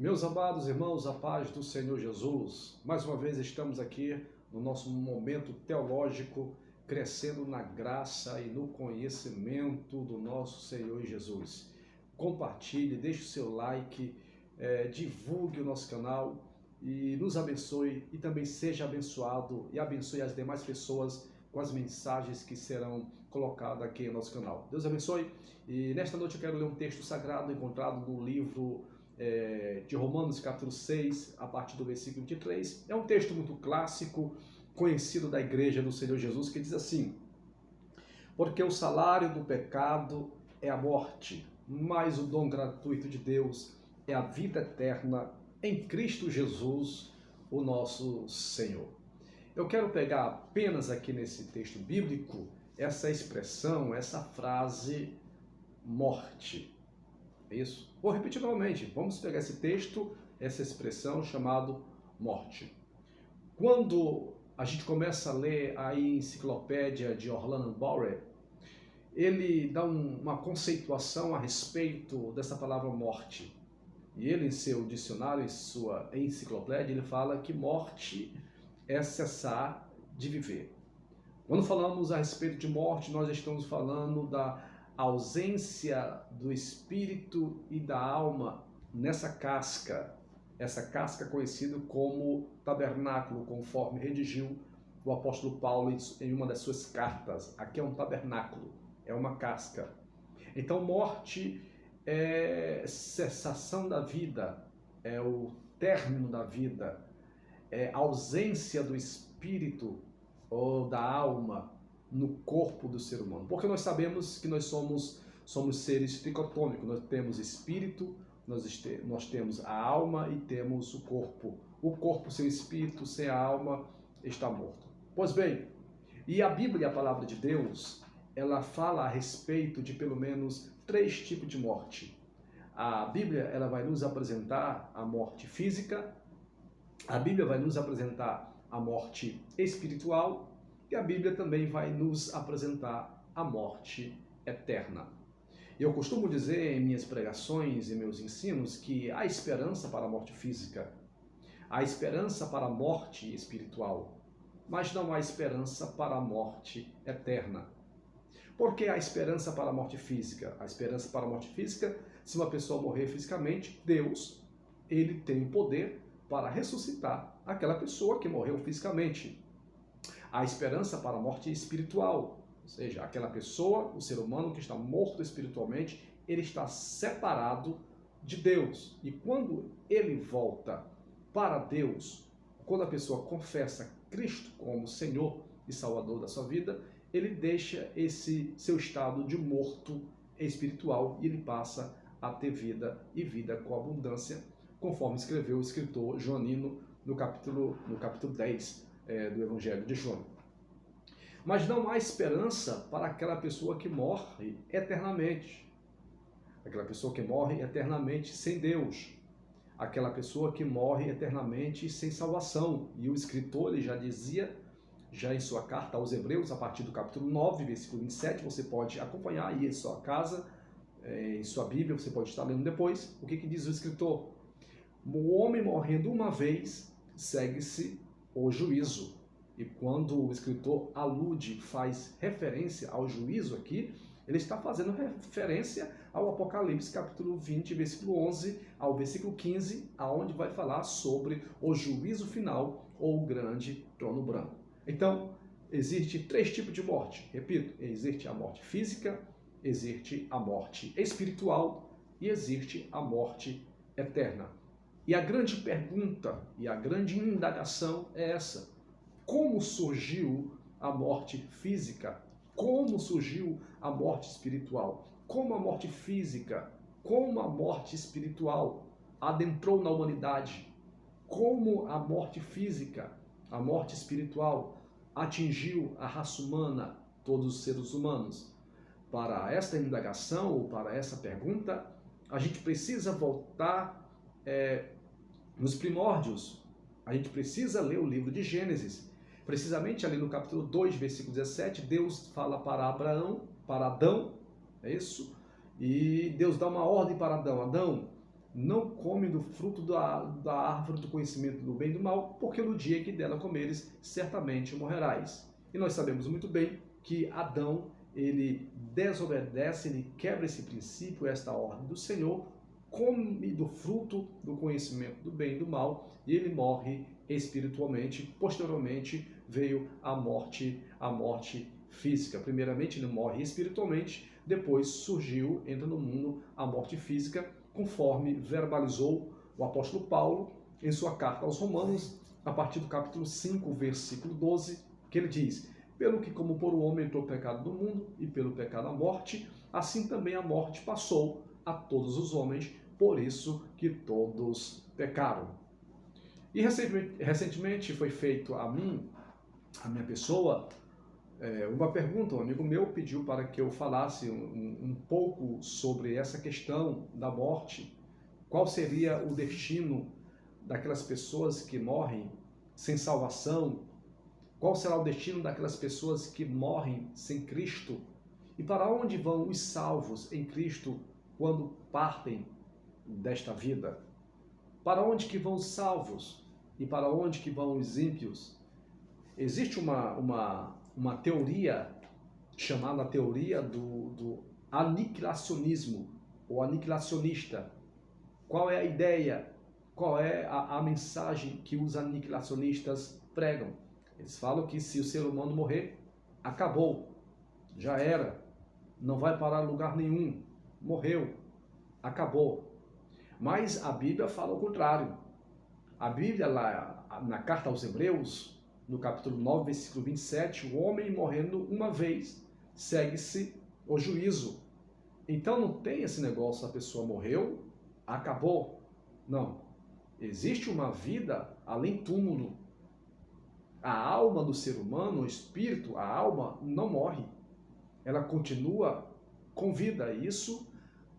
Meus amados irmãos, a paz do Senhor Jesus, mais uma vez estamos aqui no nosso momento teológico, crescendo na graça e no conhecimento do nosso Senhor Jesus. Compartilhe, deixe o seu like, divulgue o nosso canal e nos abençoe e também seja abençoado e abençoe as demais pessoas com as mensagens que serão colocadas aqui no nosso canal. Deus abençoe. E nesta noite eu quero ler um texto sagrado encontrado no livro de Romanos capítulo 6, a partir do versículo 23. É um texto muito clássico, conhecido da igreja do Senhor Jesus, que diz assim: porque o salário do pecado é a morte, mas o dom gratuito de Deus é a vida eterna em Cristo Jesus, o nosso Senhor. Eu quero pegar apenas aqui nesse texto bíblico essa expressão, essa frase, morte. Isso. Vou repetir novamente. Vamos pegar esse texto, essa expressão chamada morte. Quando a gente começa a ler a enciclopédia de Orlando Bower, ele dá uma conceituação a respeito dessa palavra morte. E ele, em seu dicionário, em sua enciclopédia, ele fala que morte é cessar de viver. Quando falamos a respeito de morte, nós estamos falando da ausência do espírito e da alma nessa casca, essa casca conhecida como tabernáculo, conforme redigiu o apóstolo Paulo em uma das suas cartas. Aqui é um tabernáculo, é uma casca. Então, morte é cessação da vida, é o término da vida, é ausência do espírito ou da alma no corpo do ser humano. Porque nós sabemos que nós somos seres tricotômicos, nós temos espírito, nós temos a alma e temos o corpo. O corpo sem o espírito, sem a alma, está morto. Pois bem, e a Bíblia, a palavra de Deus, ela fala a respeito de pelo menos 3 tipos de morte. A Bíblia, ela vai nos apresentar a morte física, a Bíblia vai nos apresentar a morte espiritual e a Bíblia também vai nos apresentar a morte eterna. Eu costumo dizer em minhas pregações e meus ensinos que há esperança para a morte física, há esperança para a morte espiritual, mas não há esperança para a morte eterna. Por que há esperança para a morte física? A esperança para a morte física, se uma pessoa morrer fisicamente, Deus, ele tem o poder para ressuscitar aquela pessoa que morreu fisicamente. Há esperança para a morte espiritual, ou seja, aquela pessoa, o ser humano que está morto espiritualmente, ele está separado de Deus. E quando ele volta para Deus, quando a pessoa confessa Cristo como Senhor e Salvador da sua vida, ele deixa esse seu estado de morto espiritual e ele passa a ter vida e vida com abundância, conforme escreveu o escritor joanino no capítulo 10 do Evangelho de João. Mas não há esperança para aquela pessoa que morre eternamente. Aquela pessoa que morre eternamente sem Deus. Aquela pessoa que morre eternamente sem salvação. E o escritor ele já dizia, já em sua carta aos Hebreus, a partir do capítulo 9, versículo 27, você pode acompanhar aí em sua casa, em sua Bíblia, você pode estar lendo depois. O que diz o escritor? O homem morrendo uma vez, segue-se o juízo. E quando o escritor alude, faz referência ao juízo aqui, ele está fazendo referência ao Apocalipse capítulo 20, versículo 11 ao versículo 15, aonde vai falar sobre o juízo final ou o grande trono branco. Então, existe 3 tipos de morte. Repito, existe a morte física, existe a morte espiritual e existe a morte eterna. E a grande pergunta e a grande indagação é essa: como surgiu a morte física? Como surgiu a morte espiritual? Como a morte física, como a morte espiritual adentrou na humanidade? Como a morte física, a morte espiritual atingiu a raça humana, todos os seres humanos? Para esta indagação ou para essa pergunta, a gente precisa voltar nos primórdios. A gente precisa ler o livro de Gênesis. Precisamente ali no capítulo 2, versículo 17, Deus fala para Adão, é isso? E Deus dá uma ordem para Adão: Adão, não come do fruto da árvore do conhecimento do bem e do mal, porque no dia que dela comeres, certamente morrerás. E nós sabemos muito bem que Adão, ele desobedece, ele quebra esse princípio, esta ordem do Senhor, come do fruto do conhecimento do bem e do mal, e ele morre espiritualmente. Posteriormente veio a morte física. Primeiramente ele morre espiritualmente, depois surgiu, entra no mundo, a morte física, conforme verbalizou o apóstolo Paulo em sua carta aos Romanos, a partir do capítulo 5, versículo 12, que ele diz: pelo que como por um homem entrou o pecado no mundo, e pelo pecado a morte, assim também a morte passou a todos os homens, por isso que todos pecaram. E recentemente foi feito a minha pessoa, uma pergunta. Um amigo meu pediu para que eu falasse um pouco sobre essa questão da morte. Qual seria o destino daquelas pessoas que morrem sem salvação? Qual será o destino daquelas pessoas que morrem sem Cristo? E para onde vão os salvos em Cristo quando partem desta vida? Para onde que vão os salvos? E para onde que vão os ímpios? Existe uma teoria chamada teoria do aniquilacionismo, ou aniquilacionista. Qual é a ideia? Qual é a mensagem que os aniquilacionistas pregam? Eles falam que se o ser humano morrer, acabou, já era, não vai parar em lugar nenhum, morreu, acabou. Mas a Bíblia fala o contrário. A Bíblia, lá na carta aos Hebreus, no capítulo 9, versículo 27, o homem morrendo uma vez, segue-se o juízo. Então não tem esse negócio, a pessoa morreu, acabou. Não. Existe uma vida além túmulo. A alma do ser humano, o espírito, a alma, não morre. Ela continua com vida. Isso,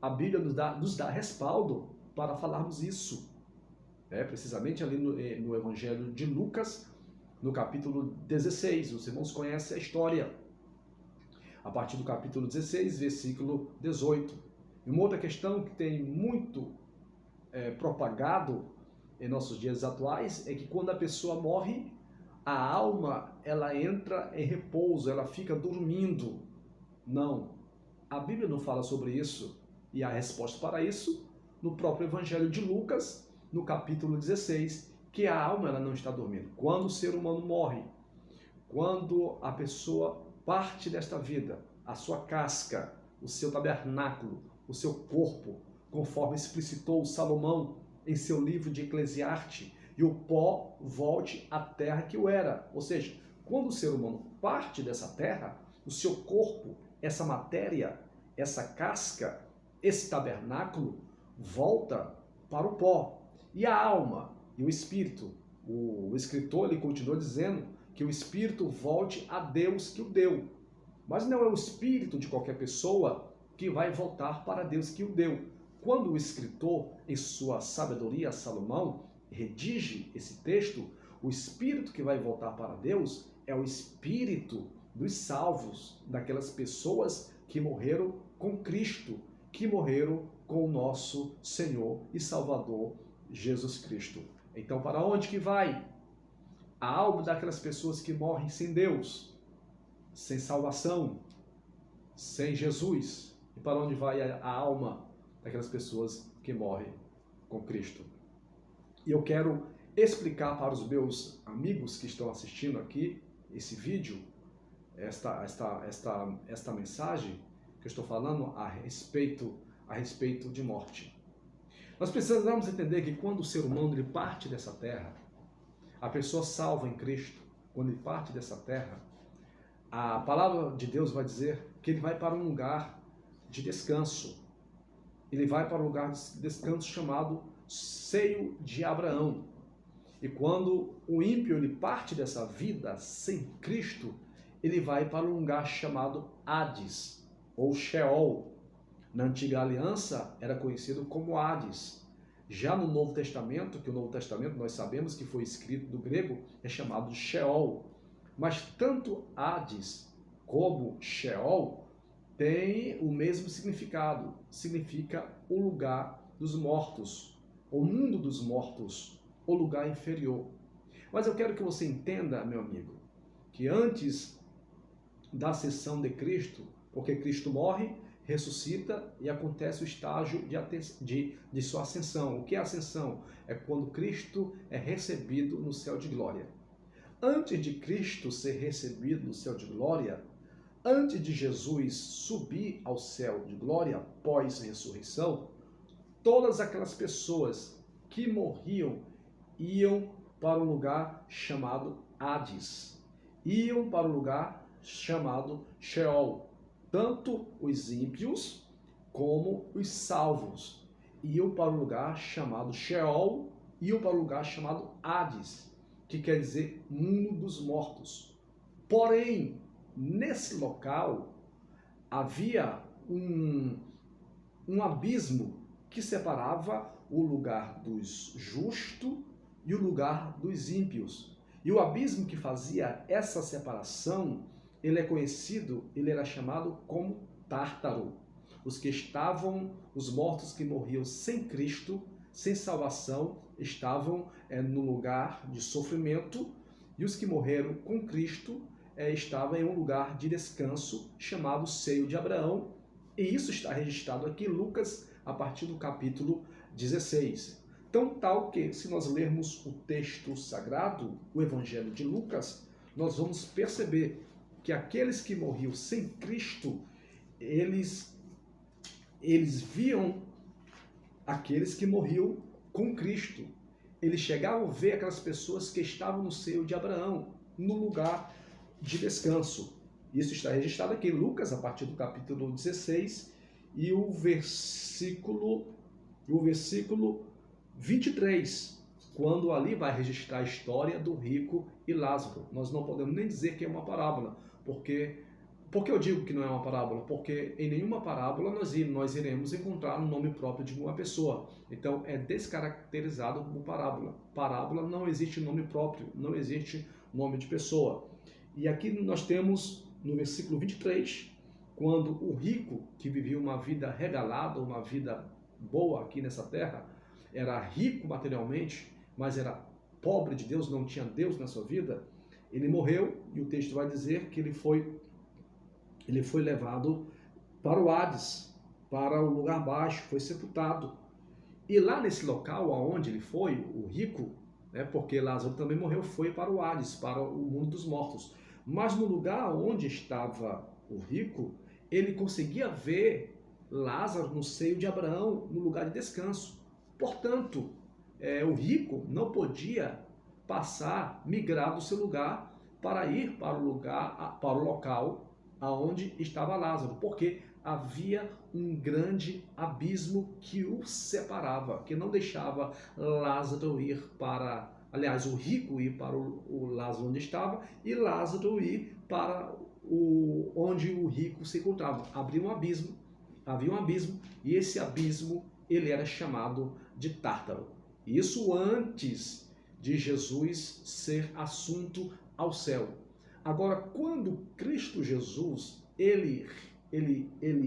a Bíblia nos dá respaldo para falarmos isso. Precisamente ali no Evangelho de Lucas, no capítulo 16. Os irmãos conhecem a história. A partir do capítulo 16, versículo 18. E uma outra questão que tem muito propagado em nossos dias atuais é que quando a pessoa morre, a alma, ela entra em repouso, ela fica dormindo. Não, a Bíblia não fala sobre isso. E a resposta para isso, no próprio Evangelho de Lucas, no capítulo 16, que a alma ela não está dormindo. Quando o ser humano morre, quando a pessoa parte desta vida, a sua casca, o seu tabernáculo, o seu corpo, conforme explicitou Salomão em seu livro de Eclesiastes, e o pó volte à terra que o era. Ou seja, quando o ser humano parte dessa terra, o seu corpo, essa matéria, essa casca, esse tabernáculo, volta para o pó. E a alma e o espírito, o escritor ele continua dizendo que o espírito volte a Deus que o deu. Mas não é o espírito de qualquer pessoa que vai voltar para Deus que o deu. Quando o escritor, em sua sabedoria, Salomão, redige esse texto, o espírito que vai voltar para Deus é o espírito dos salvos, daquelas pessoas que morreram com Cristo, que morreram com o nosso Senhor e Salvador Jesus Cristo. Então, para onde que vai a alma daquelas pessoas que morrem sem Deus, sem salvação, sem Jesus? E para onde vai a alma daquelas pessoas que morrem com Cristo? E eu quero explicar para os meus amigos que estão assistindo aqui esse vídeo, esta mensagem que eu estou falando a respeito de morte. Nós precisamos entender que quando o ser humano ele parte dessa terra, a pessoa salva em Cristo, quando ele parte dessa terra, a palavra de Deus vai dizer que ele vai para um lugar de descanso. Ele vai para um lugar de descanso chamado seio de Abraão. E quando o ímpio ele parte dessa vida sem Cristo, ele vai para um lugar chamado Hades, ou Sheol. Na antiga aliança era conhecido como Hades. Já no Novo Testamento, que o Novo Testamento nós sabemos que foi escrito do grego, é chamado de Sheol. Mas tanto Hades como Sheol têm o mesmo significado. Significa o lugar dos mortos, o mundo dos mortos, o lugar inferior. Mas eu quero que você entenda, meu amigo, que antes da ascensão de Cristo, porque Cristo morre, ressuscita e acontece o estágio de sua ascensão. O que é ascensão? É quando Cristo é recebido no céu de glória. Antes de Cristo ser recebido no céu de glória, antes de Jesus subir ao céu de glória pós-ressurreição, todas aquelas pessoas que morriam iam para um lugar chamado Hades, iam para um lugar chamado Sheol. Tanto os ímpios como os salvos iam para um lugar chamado Sheol, iam para um lugar chamado Hades, que quer dizer mundo dos mortos. Porém, nesse local havia um abismo que separava o lugar dos justos e o lugar dos ímpios. E o abismo que fazia essa separação, ele é conhecido, ele era chamado como Tártaro. Os mortos que morriam sem Cristo, sem salvação, estavam no lugar de sofrimento, e os que morreram com Cristo estavam em um lugar de descanso chamado Seio de Abraão, e isso está registrado aqui em Lucas, a partir do capítulo 16. Tão tal que, se nós lermos o texto sagrado, o Evangelho de Lucas, nós vamos perceber que aqueles que morriam sem Cristo, eles viam aqueles que morriam com Cristo. Eles chegavam a ver aquelas pessoas que estavam no seio de Abraão, no lugar de descanso. Isso está registrado aqui em Lucas, a partir do capítulo 16, e o versículo 23, quando ali vai registrar a história do rico e Lázaro. Nós não podemos nem dizer que é uma parábola, porque eu digo que não é uma parábola? Porque em nenhuma parábola nós iremos encontrar um nome próprio de uma pessoa. Então é descaracterizado como parábola. Parábola não existe nome próprio, não existe nome de pessoa. E aqui nós temos no versículo 23, quando o rico, que vivia uma vida regalada, uma vida boa aqui nessa terra, era rico materialmente, mas era pobre de Deus, não tinha Deus na sua vida, ele morreu, e o texto vai dizer que ele foi levado para o Hades, para o lugar baixo, foi sepultado. E lá nesse local aonde ele foi, o rico, porque Lázaro também morreu, foi para o Hades, para o mundo dos mortos. Mas no lugar onde estava o rico, ele conseguia ver Lázaro no seio de Abraão, no lugar de descanso. Portanto, o rico não podia migrar do seu lugar para ir para o local aonde estava Lázaro, porque havia um grande abismo que o separava, que não deixava Lázaro ir para, aliás, o rico ir para o Lázaro onde estava e Lázaro ir para onde o rico se encontrava. Havia um abismo, e esse abismo ele era chamado de Tártaro. Isso antes de Jesus ser assunto ao céu. Agora, quando Cristo Jesus, ele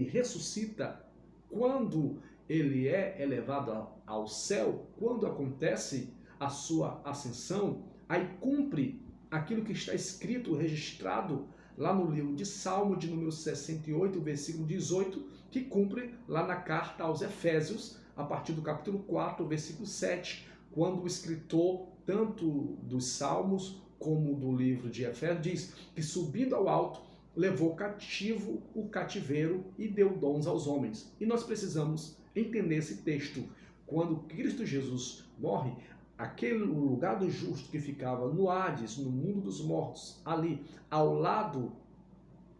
ressuscita, quando ele é elevado ao céu, quando acontece a sua ascensão, aí cumpre aquilo que está escrito, registrado lá no livro de Salmo, de número 68, versículo 18, que cumpre lá na carta aos Efésios, a partir do capítulo 4, versículo 7, quando o escritor, tanto dos Salmos como do livro de Efésios, diz que subindo ao alto, levou cativo o cativeiro e deu dons aos homens. E nós precisamos entender esse texto. Quando Cristo Jesus morre, aquele lugar do justo que ficava no Hades, no mundo dos mortos, ali ao lado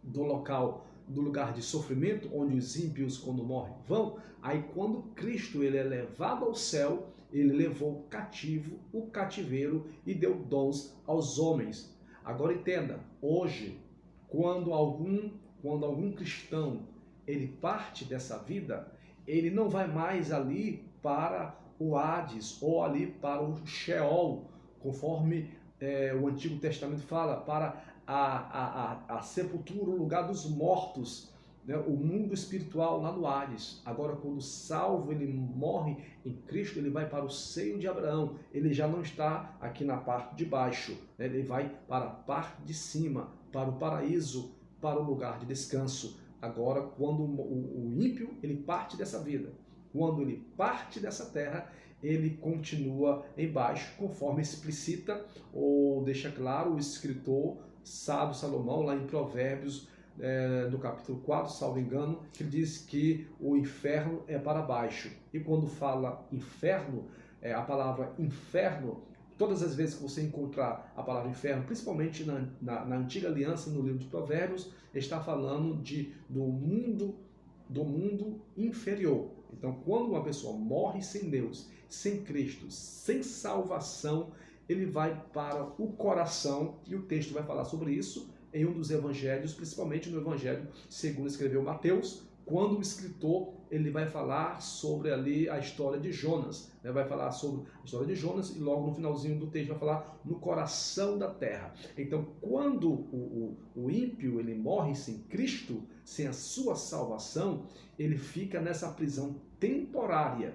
do lugar de sofrimento, onde os ímpios, quando morrem, vão, aí quando Cristo ele é levado ao céu, ele levou cativo o cativeiro e deu dons aos homens. Agora entenda, hoje, quando algum cristão ele parte dessa vida, ele não vai mais ali para o Hades ou ali para o Sheol, conforme o Antigo Testamento fala, para a sepultura, o lugar dos mortos. né, o mundo espiritual lá no Hades. Agora, quando o salvo ele morre em Cristo, ele vai para o seio de Abraão. Ele já não está aqui na parte de baixo, né, ele vai para a parte de cima, para o paraíso, para o lugar de descanso. Agora, quando o ímpio ele parte dessa vida, quando ele parte dessa terra, ele continua embaixo, conforme explicita ou deixa claro o escritor sábio Salomão, lá em Provérbios, do capítulo 4, salvo engano, que diz que o inferno é para baixo. E quando fala inferno, a palavra inferno, todas as vezes que você encontrar a palavra inferno, principalmente na Antiga Aliança, no livro de Provérbios, está falando do mundo inferior. Então, quando uma pessoa morre sem Deus, sem Cristo, sem salvação, ele vai para o coração, e o texto vai falar sobre isso em um dos evangelhos, principalmente no evangelho segundo escreveu Mateus, quando o escritor ele vai falar sobre ali a história de Jonas, né? Vai falar sobre a história de Jonas e logo no finalzinho do texto vai falar no coração da terra. Então, quando o ímpio ele morre sem Cristo, sem a sua salvação, ele fica nessa prisão temporária.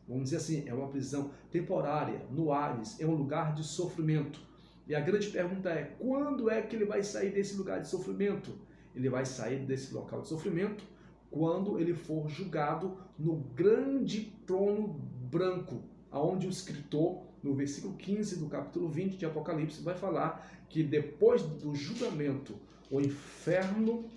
Vamos dizer assim, é uma prisão temporária, no Hades, é um lugar de sofrimento. E a grande pergunta é, quando é que ele vai sair desse lugar de sofrimento? Ele vai sair desse local de sofrimento quando ele for julgado no grande trono branco, aonde o escritor, no versículo 15 do capítulo 20 de Apocalipse, vai falar que depois do julgamento, o inferno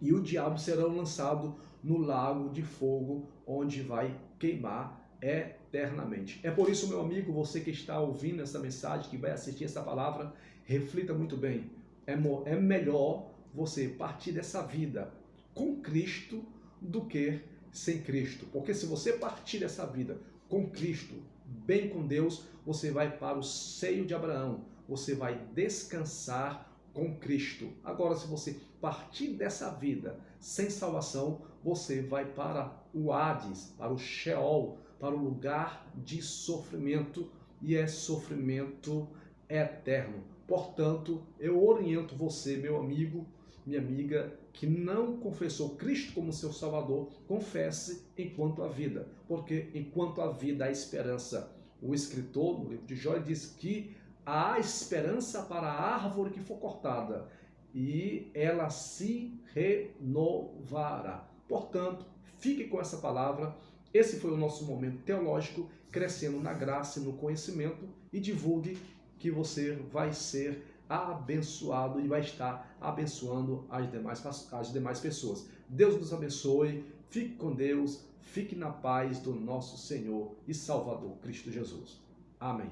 e o diabo serão lançados no lago de fogo, onde vai queimar eternamente. É por isso, meu amigo, você que está ouvindo essa mensagem, que vai assistir essa palavra, reflita muito bem. É melhor você partir dessa vida com Cristo do que sem Cristo. Porque se você partir dessa vida com Cristo, bem com Deus, você vai para o seio de Abraão. Você vai descansar com Cristo. Agora, se você partir dessa vida sem salvação, você vai para o Hades, para o Sheol, para o lugar de sofrimento, e é sofrimento eterno. Portanto, eu oriento você, meu amigo, minha amiga, que não confessou Cristo como seu Salvador, confesse enquanto há vida, porque enquanto há vida há esperança. O escritor, no livro de Jó, diz que há esperança para a árvore que for cortada, e ela se renovará. Portanto, fique com essa palavra. Esse foi o nosso momento teológico, crescendo na graça e no conhecimento, e divulgue que você vai ser abençoado e vai estar abençoando as demais pessoas. Deus nos abençoe, fique com Deus, fique na paz do nosso Senhor e Salvador Cristo Jesus. Amém.